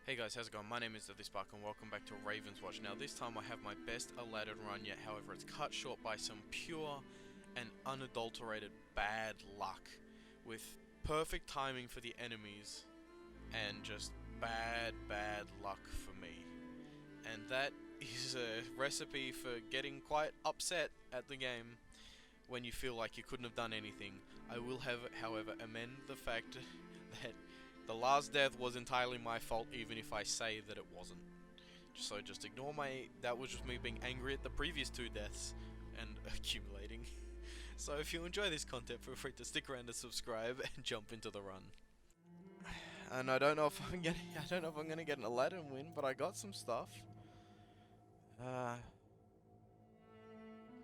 Hey guys, how's it going? My name is TheSpark and welcome back to Ravenswatch. Now this time I have my best Aladdin run yet, however it's cut short by some pure and unadulterated bad luck, with perfect timing for the enemies and just bad luck for me. And that is a recipe for getting quite upset at the game when you feel like you couldn't have done anything. I will have, however, amend the fact that the last death was entirely my fault, even if I say that it wasn't. So just ignore that was just me being angry at the previous two deaths and accumulating. So if you enjoy this content, feel free to stick around and subscribe and jump into the run. And I don't know if I'm gonna get an Aladdin win, but I got some stuff.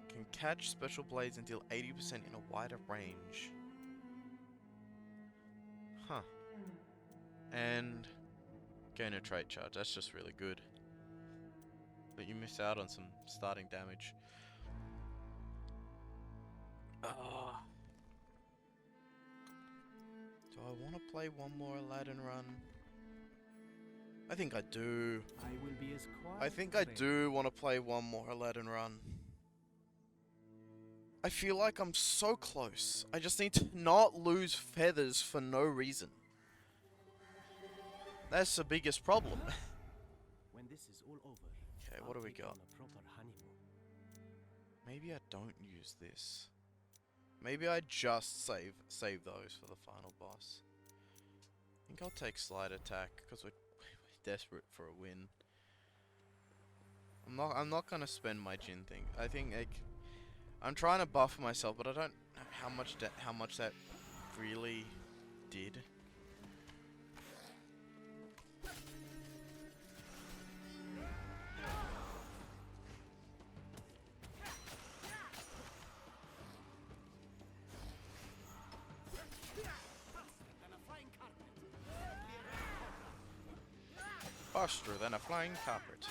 Can catch special blades and deal 80% in a wider range. Huh. And gain a trait charge. That's just really good. But you miss out on some starting damage. Do I want to play one more Aladdin run? I think I do. I think I do want to play one more Aladdin run. I feel like I'm so close. I just need to not lose feathers for no reason. That's the biggest problem. When this is all over, okay, what do we got? A Maybe I don't use this. Maybe I just save those for the final boss. I think I'll take slide attack because we're desperate for a win. I'm not gonna spend my Jin thing. I think I'm trying to buff myself, but I don't know how much that really did. Faster than a flying carpet.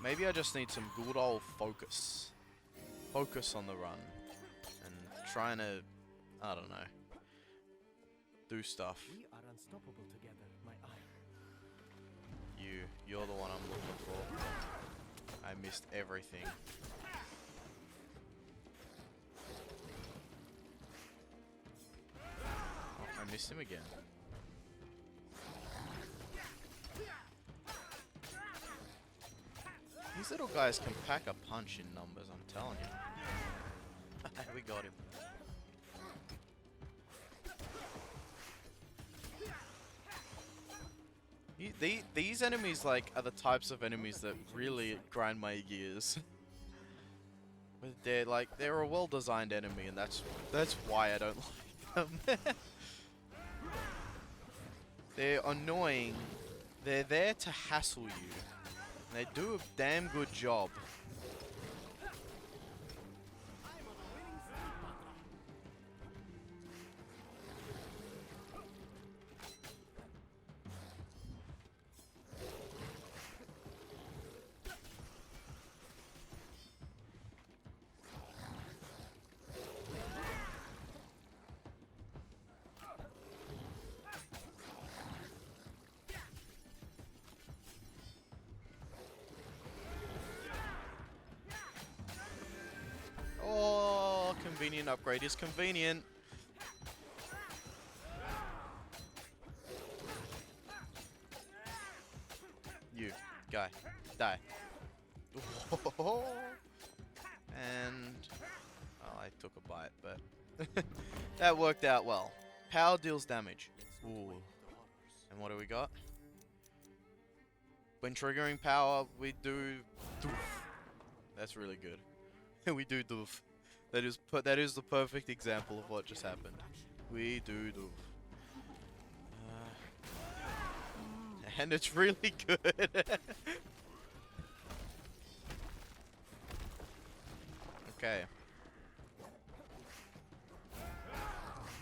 Maybe I just need some good old focus. Focus on the run. And trying to, I don't know, do stuff. We are unstoppable together, my eye. You're the one I'm looking for. I missed everything. Oh, I missed him again. These little guys can pack a punch in numbers, I'm telling you. We got him. These enemies, like, are the types of enemies that really grind my gears. But they're a well-designed enemy, and that's why I don't like them. They're annoying. They're there to hassle you. They do a damn good job. Oh, convenient upgrade is convenient. You, guy, die. And, oh, I took a bite, but that worked out well. Power deals damage. Ooh. And what do we got? When triggering power, we do doof. That's really good. We do doof. That is the perfect example of what just happened. We do doof. And it's really good. Okay.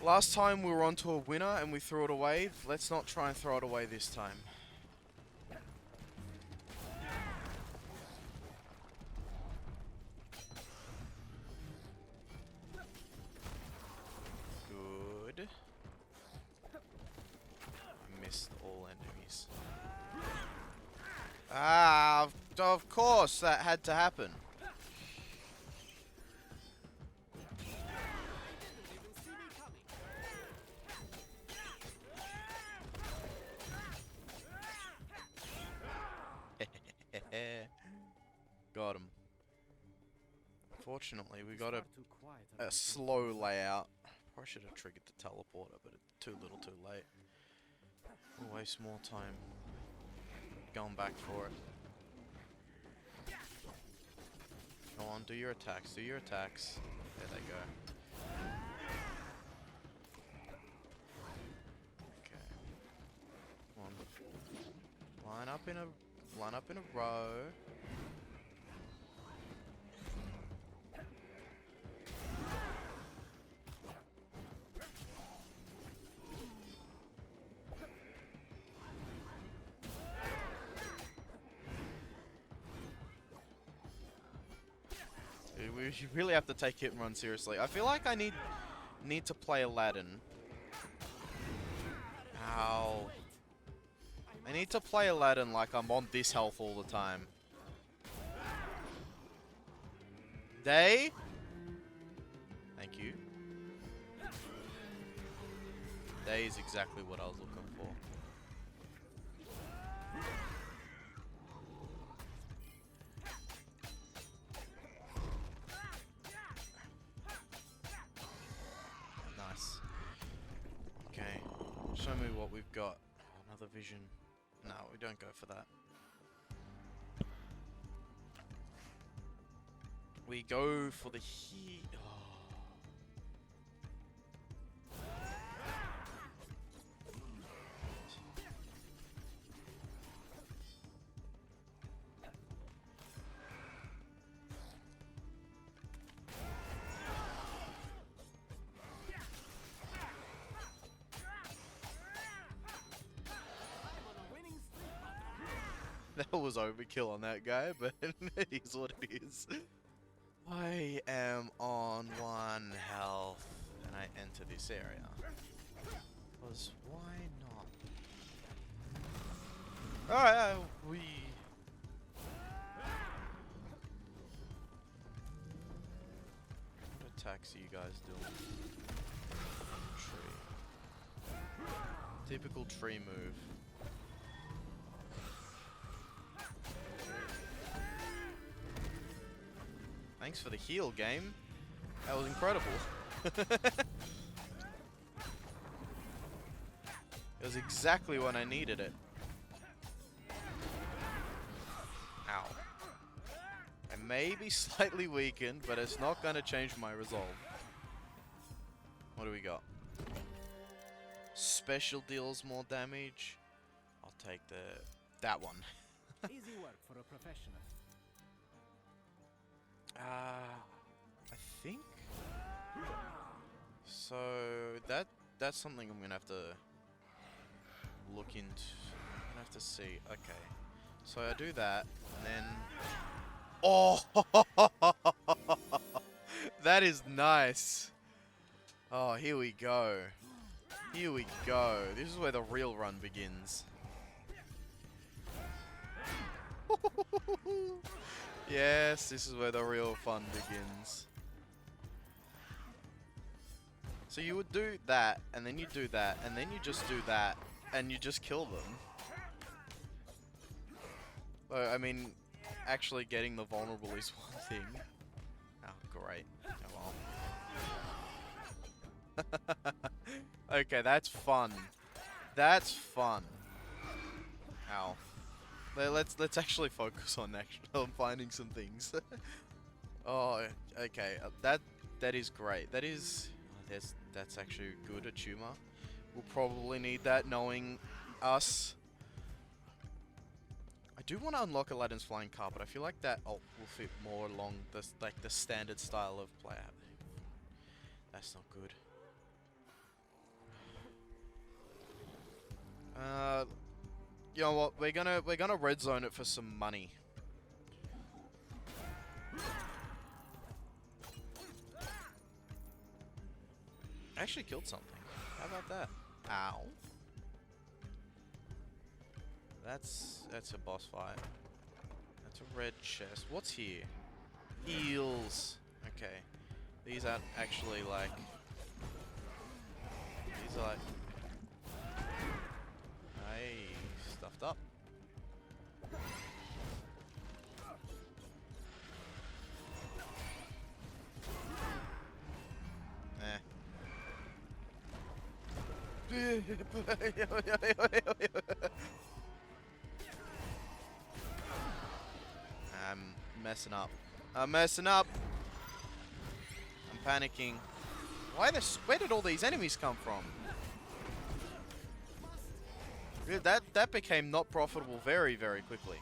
Last time we were onto a winner and we threw it away. Let's not try and throw it away this time. Good. I missed all enemies. enemies. Ah, of course that had to happen. Got him. Fortunately, we got a slow layout. Probably should have triggered the teleporter, but it's too little too late. We'll waste more time going back for it. Go on, do your attacks, do your attacks. There they go. Okay. Come on. Line up in a row. We really have to take hit and run seriously. I feel like I need to play Aladdin. Ow. I need to play Aladdin like I'm on this health all the time. Day? Thank you. Day is exactly what I was looking for. Nice. Okay. Show me what we've got. Another vision. No, we don't go for that. We go for the heat. Oh. That was overkill on that guy, but it is what it is. I am on 1 health, and I enter this area. Because why not? Alright, we... What attacks are you guys doing? Tree. Typical tree move. Thanks for the heal, game. That was incredible. It was exactly when I needed it. Ow. I may be slightly weakened, but it's not going to change my resolve. What do we got? Special deals more damage. I'll take that one. Easy work for a professional. I think so. That's something I'm gonna have to look into. I'm gonna have to see. Okay, so I do that, and then oh, that is nice. Oh, here we go. Here we go. This is where the real run begins. Yes, this is where the real fun begins. So you would do that, and then you do that, and then you just do that, and you just kill them. Well, I mean, actually getting the vulnerable is one thing. Oh, great. Oh, well. Okay, that's fun. That's fun. Ow. Let's actually focus on finding some things. Oh, okay. That is great. That is that's actually good. A tumor. We'll probably need that, knowing us. I do want to unlock Aladdin's flying car, but I feel like that ult will fit more along the standard style of play. That's not good. You know what? We're gonna red zone it for some money. I actually killed something. How about that? Ow. That's a boss fight. That's a red chest. What's here? Eels. Okay. These aren't actually like... These are like... Hey, stuffed up. I'm messing up. I'm messing up. I'm panicking. Where did all these enemies come from? That became not profitable very, very quickly.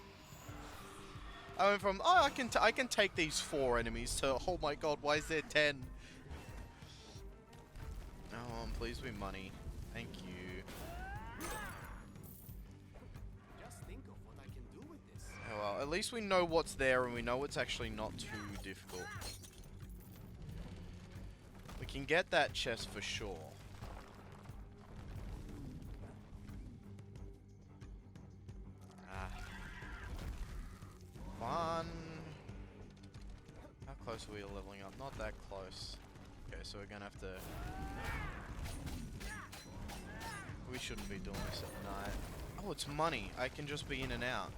I went from, oh, I can take these 4 enemies to, oh my god, why is there 10? Oh, please be money. Thank you. Just think of what I can do with this. Oh well, at least we know what's there and we know it's actually not too difficult. We can get that chest for sure. Fun. How close are we to leveling up? Not that close. Okay, so we're gonna have to... We shouldn't be doing this at night. Oh, it's money. I can just be in and out.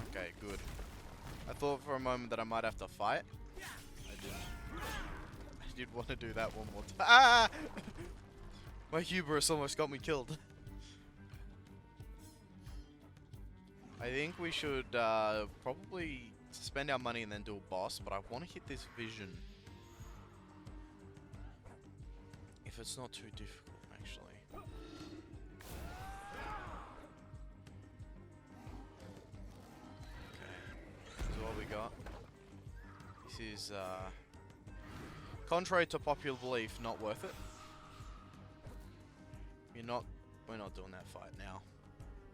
Okay, good. I thought for a moment that I might have to fight. I didn't. I did want to do that one more time. Ah! My hubris almost got me killed. I think we should probably spend our money and then do a boss, but I want to hit this vision. If it's not too difficult, actually. Okay, this is what we got. This is, contrary to popular belief, not worth it. We're not doing that fight now.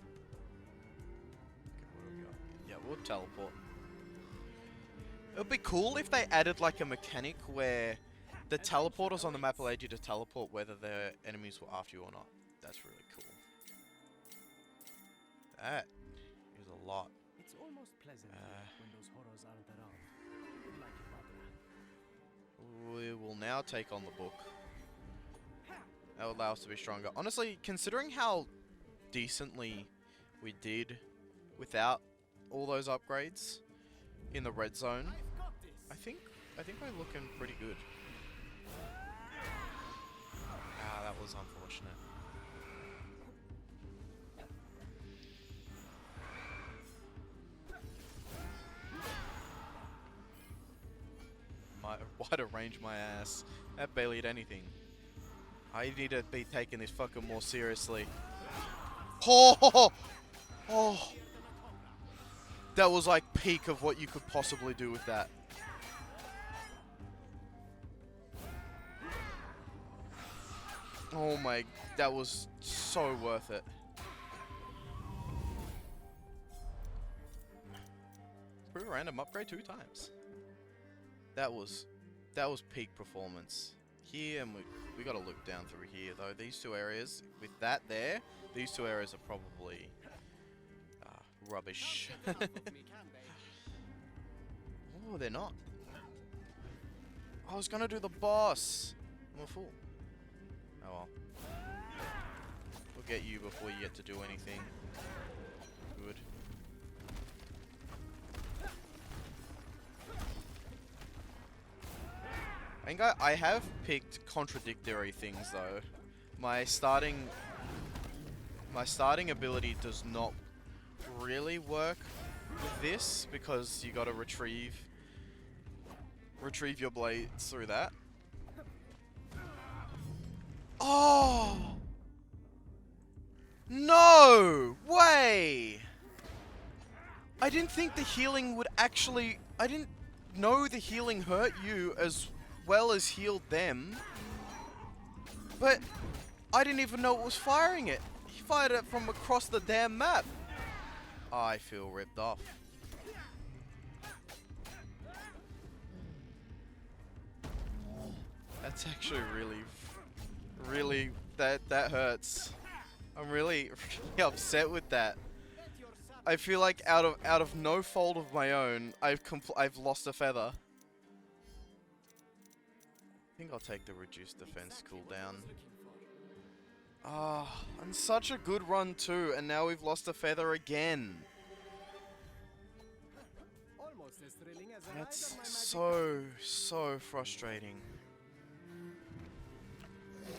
Okay, what do we got? Yeah, we'll teleport. It would be cool if they added like a mechanic where the teleporters on the map allowed you to teleport whether the enemies were after you or not. That's really cool. That is a lot. It's almost pleasant when those horrors aren't around. Like Barbara. We will now take on the book. That will allow us to be stronger. Honestly, considering how decently we did without all those upgrades in the red zone, I think we're looking pretty good. Ah, that was unfortunate. Wide range my ass. That barely did anything. I need to be taking this fucking more seriously. Oh! Oh! That was like peak of what you could possibly do with that. Oh my, that was so worth it. Pretty random upgrade 2 times. That was peak performance. Here, and we gotta look down through here though. These 2 areas, with that there, these 2 areas are probably rubbish. Oh, they're not. I was gonna do the boss. I'm a fool. Oh well. We'll get you before you get to do anything. Good. I think I have picked contradictory things though. My starting ability does not really work with this because you gotta retrieve your blades through that. Oh! No way! I didn't think the healing would actually... I didn't know the healing hurt you as well as healed them. But I didn't even know it was firing it. He fired it from across the damn map. I feel ripped off. That's actually really, that hurts. I'm really upset with that. I feel like out of no fault of my own, I've lost a feather. I think I'll take the reduced defense cooldown. Ah, and such a good run too, and now we've lost a feather again. That's so frustrating. I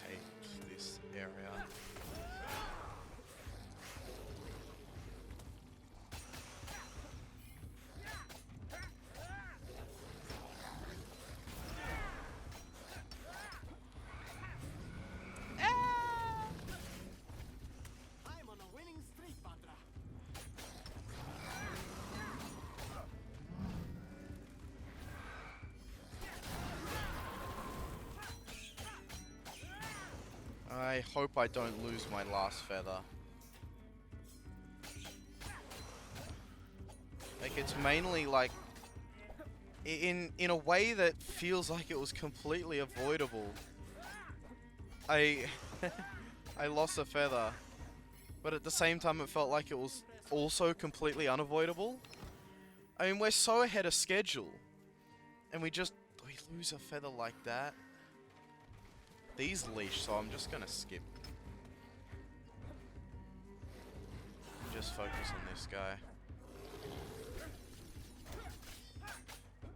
hate this area. I hope I don't lose my last feather. Like, it's mainly like in a way that feels like it was completely avoidable. I I lost a feather, but at the same time it felt like it was also completely unavoidable. I mean, we're so ahead of schedule, and we lose a feather like that. These leash, so I'm just gonna skip. Just focus on this guy.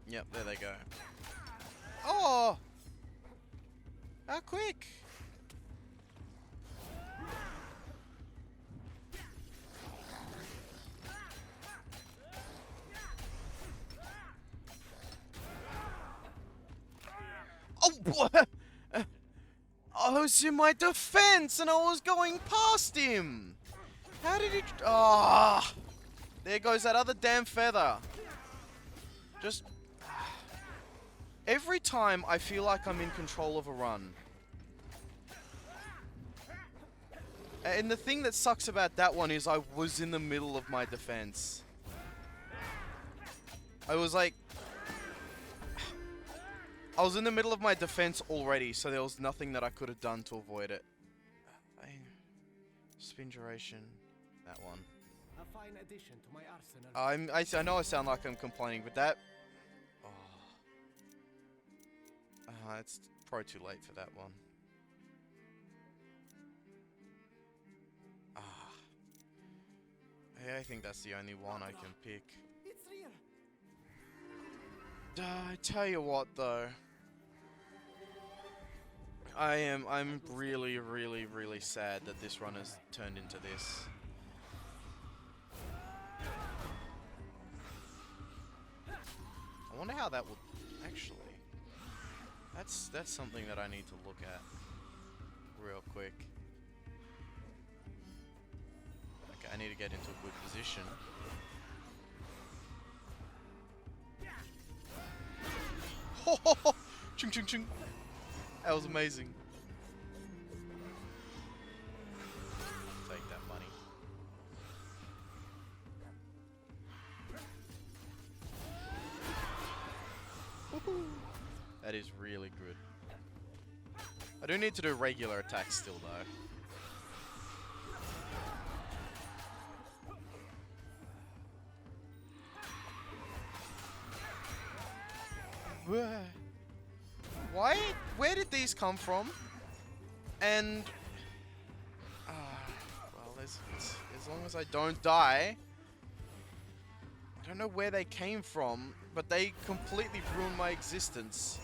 Yep, there they go. Oh! How quick! Oh, what? I was in my defense and I was going past him! How did he... Ah! Oh, there goes that other damn feather. Just... Every time I feel like I'm in control of a run. And the thing that sucks about that one is I was in the middle of my defense. I was like... I was in the middle of my defense already, so there was nothing that I could have done to avoid it. Spin duration. That one. A fine addition to my arsenal. I know I sound like I'm complaining, but that... Oh. It's probably too late for that one. I think that's the only one I can pick. It's real. I tell you what, though. I'm really sad that this run has turned into this. I wonder how that would actually. That's something that I need to look at real quick. Okay, I need to get into a good position. Ho ho ho! Chung chung chung! That was amazing. Take that money. Woohoo! That is really good. I do need to do regular attacks still though. Why? Where did these come from? And... well, as long as I don't die... I don't know where they came from, but they completely ruined my existence.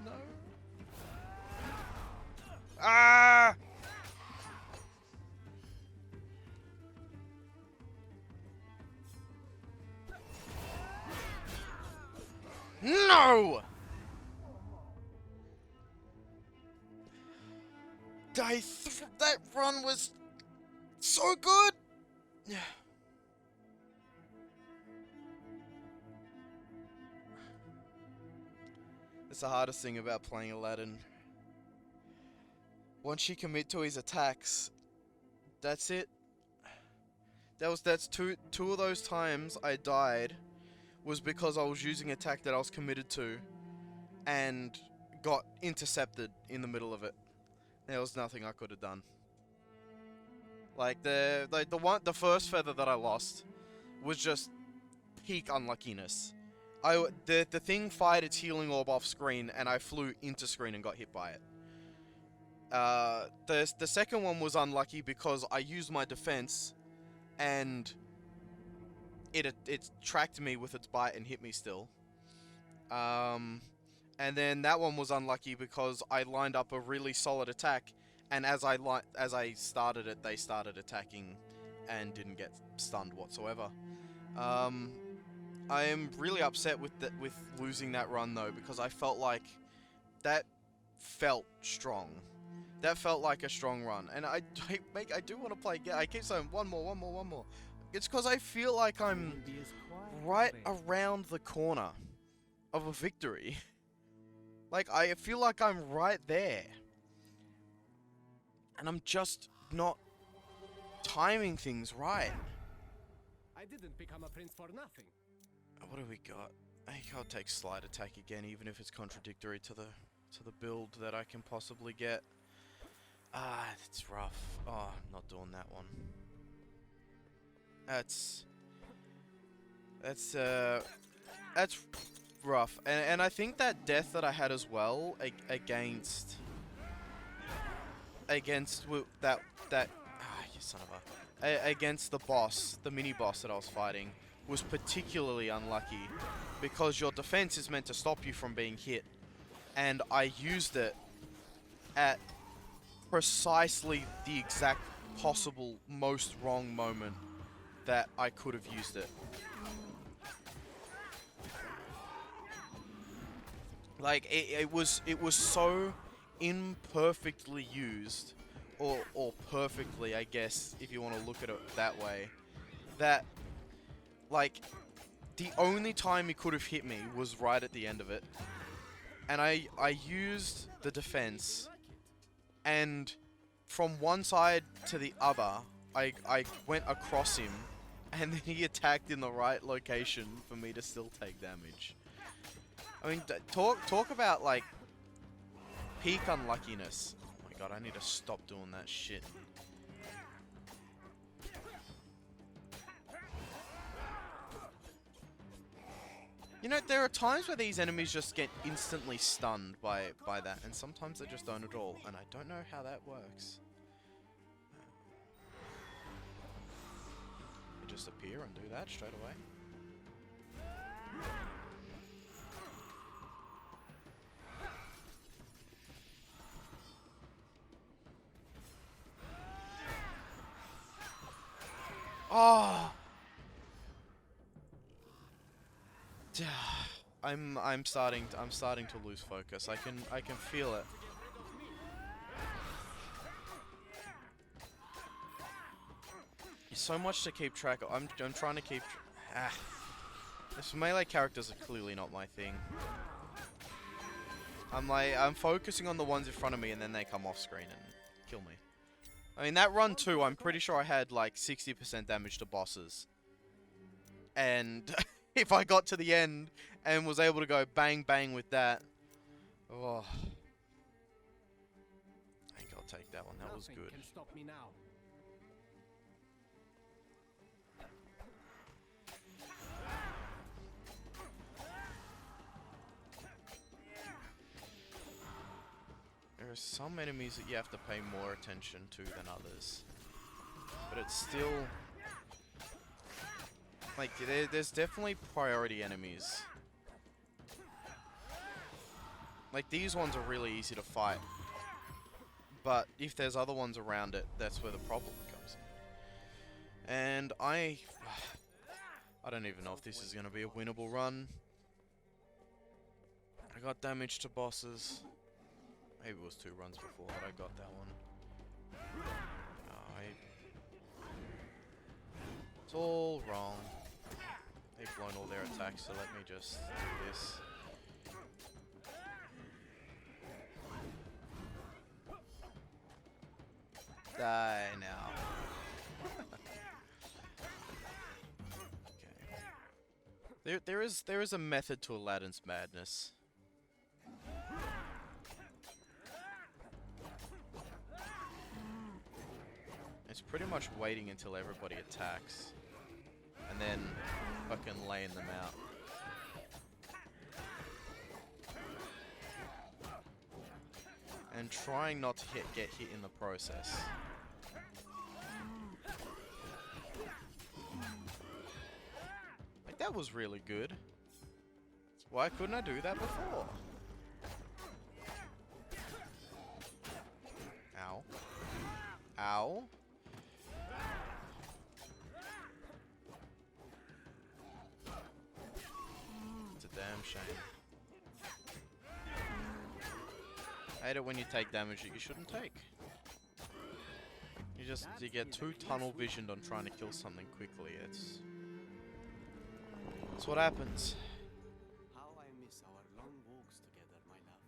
No. Ah! No! That run was so good! Yeah. That's the hardest thing about playing Aladdin. Once you commit to his attacks, that's it. That's two of those times I died was because I was using an attack that I was committed to and got intercepted in the middle of it. There was nothing I could have done. Like the first feather that I lost was just peak unluckiness. The thing fired its healing orb off screen and I flew into screen and got hit by it. The second one was unlucky because I used my defense and it tracked me with its bite and hit me still. And then that one was unlucky because I lined up a really solid attack, and as I started it, they started attacking and didn't get stunned whatsoever. I am really upset with losing that run though, because I felt like that felt strong. That felt like a strong run, and I do want to play again. I keep saying one more. It's because I feel like I'm right around the corner of a victory. Like, I feel like I'm right there. And I'm just not timing things right. I didn't become a prince for nothing. What do we got? I think I'll take slide attack again, even if it's contradictory to the build that I can possibly get. Ah, it's rough. Oh, I'm not doing that one. That's rough. And I think that death that I had as well against that you son of a against the boss, the mini boss that I was fighting, was particularly unlucky because your defense is meant to stop you from being hit, and I used it at precisely the exact possible most wrong moment that I could have used it. Like, it was so imperfectly used, or perfectly, I guess, if you want to look at it that way, that, like, the only time he could have hit me was right at the end of it. And I used the defense, and from one side to the other, I went across him, and then he attacked in the right location for me to still take damage. I mean, talk about, like, peak unluckiness. Oh my god, I need to stop doing that shit. You know, there are times where these enemies just get instantly stunned by that, and sometimes they just don't at all, and I don't know how that works. They just appear and do that straight away. Oh! I'm starting to lose focus. I can feel it. So much to keep track of. I'm trying to keep. This melee characters are clearly not my thing. I'm focusing on the ones in front of me, and then they come off screen and kill me. I mean, that run too, I'm pretty sure I had like 60% damage to bosses. And if I got to the end and was able to go bang bang with that, oh, I think I'll take that one. That was good. Can stop me now. There are some enemies that you have to pay more attention to than others, but it's still like there's definitely priority enemies. Like, these ones are really easy to fight, but if there's other ones around it, that's where the problem comes in. And I don't even know if this is going to be a winnable run. I got damage to bosses. Maybe it was 2 runs before that I got that one. It's all wrong. They've blown all their attacks, so let me just do this. Die now. There is a method to Aladdin's madness. It's pretty much waiting until everybody attacks, and then fucking laying them out. And trying not to get hit in the process. Like, that was really good. Why couldn't I do that before? Ow. Ow. It's a damn shame. I hate it when you take damage that you shouldn't take. You get too tunnel visioned on trying to kill something quickly. It's what happens. How I miss our long walks together, my love.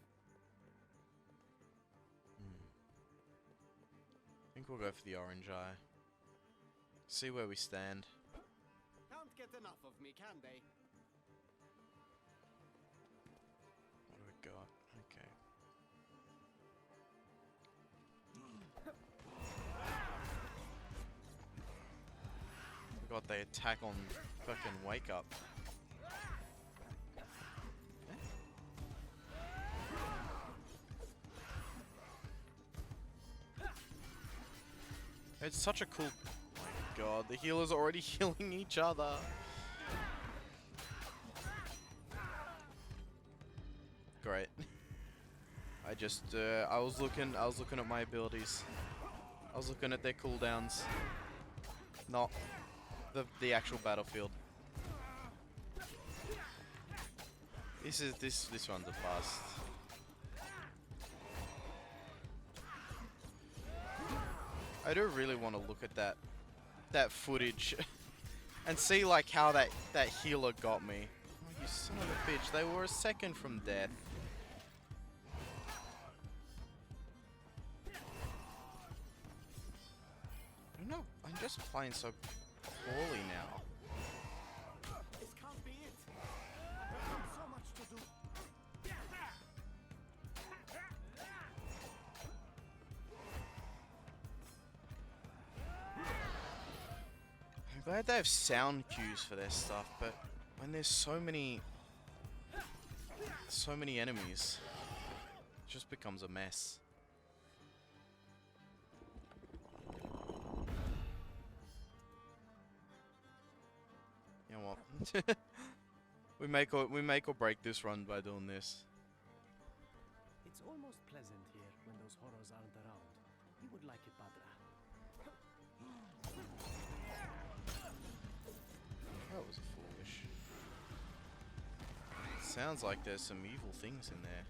I think we'll go for the orange eye. See where we stand. Can't get enough of me, can they? What do we got? Okay. We got the attack on fucking wake up. It's such a cool... Oh my god, the healers are already healing each other. Great. I was looking at my abilities. I was looking at their cooldowns. Not the actual battlefield. This one's a bust. I do really want to look at that footage and see like how that healer got me. Oh, you son of a bitch! They were a second from death. I don't know. I'm just playing so poorly now. This can't be it. There's so much to do. I'm glad they have sound cues for their stuff, but when there's so many enemies, it just becomes a mess. You know what? we make or break this run by doing this. It's almost pleasant here when those horrors aren't around. You would like it, Badra. That was foolish. Sounds like there's some evil things in there.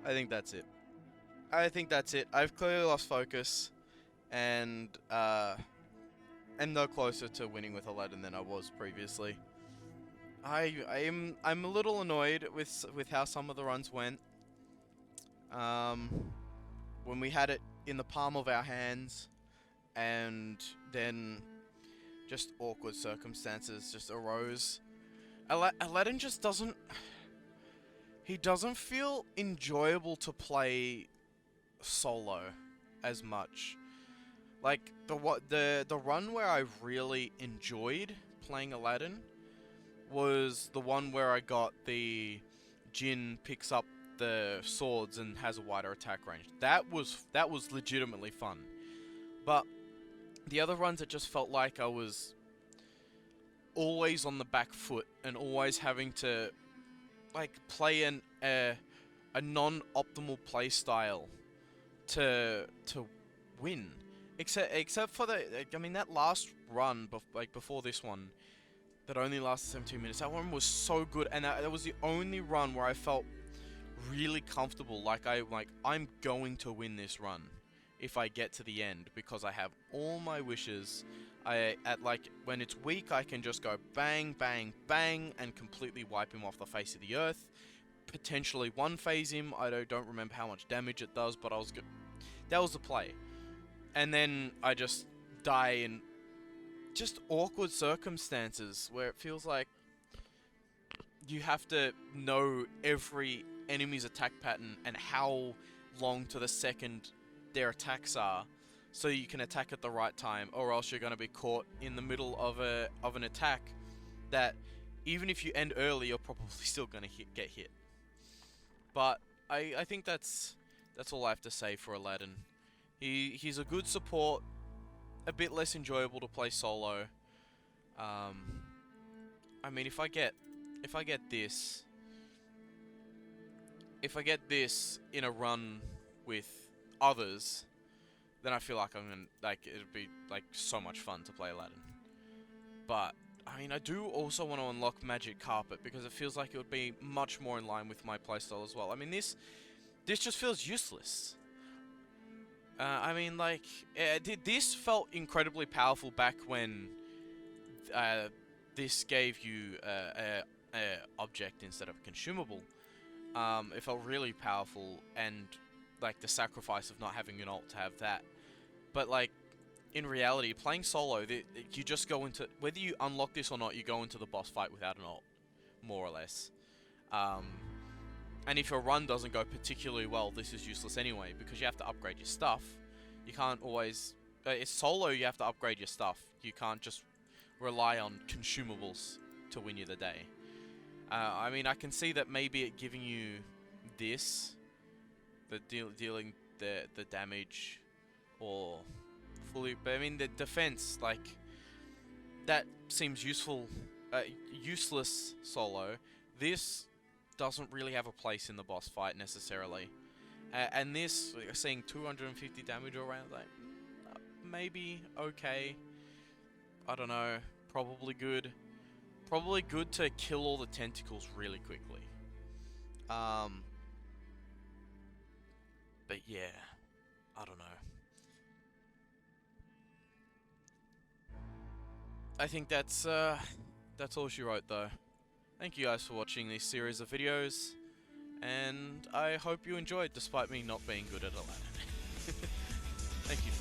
I think that's it. I've clearly lost focus, and I'm no closer to winning with Aladdin than I was previously. I'm a little annoyed with how some of the runs went. When we had it in the palm of our hands, and then just awkward circumstances just arose. Aladdin just doesn't... He doesn't feel enjoyable to play solo as much. Like, the run where I really enjoyed playing Aladdin was the one where I got the Jinn picks up the swords and has a wider attack range. That was legitimately fun. But the other runs, it just felt like I was always on the back foot and always having to like play a non-optimal play style to win. Except for that last run before this one that only lasted 17 minutes. That one was so good, and that was the only run where I felt really comfortable. I'm going to win this run, if I get to the end, because I have all my wishes. When it's weak, I can just go bang, bang, bang, and completely wipe him off the face of the earth. Potentially one phase him. I don't remember how much damage it does, but that was the play. And then I just die in just awkward circumstances where it feels like you have to know every enemy's attack pattern and how long to the second their attacks are, so you can attack at the right time, or else you're going to be caught in the middle of an attack that, even if you end early, you're probably still going to get hit. But I think that's all I have to say for Aladdin. He's a good support, a bit less enjoyable to play solo. I mean, if I get this in a run with others, then I feel like it'd be like so much fun to play Aladdin. But I mean, I do also want to unlock Magic Carpet, because it feels like it would be much more in line with my playstyle as well. I mean, this just feels useless. I mean, like, this felt incredibly powerful back when this gave you a object instead of a consumable. It felt really powerful, and like the sacrifice of not having an ult to have that. But like, in reality, playing solo, you just go into, whether you unlock this or not, you go into the boss fight without an ult, more or less. And if your run doesn't go particularly well, this is useless anyway, because you have to upgrade your stuff. You can't always... it's solo, you have to upgrade your stuff. You can't just rely on consumables to win you the day. I mean, I can see that maybe it giving you this, dealing the damage, or fully... But I mean, the defense, like, that seems useful, useless solo. This doesn't really have a place in the boss fight necessarily. And this, seeing 250 damage all around, like, maybe okay. I don't know. Probably good. Probably good to kill all the tentacles really quickly. But yeah, I don't know. I think that's all she wrote though. Thank you guys for watching this series of videos, and I hope you enjoyed despite me not being good at Aladdin. Thank you.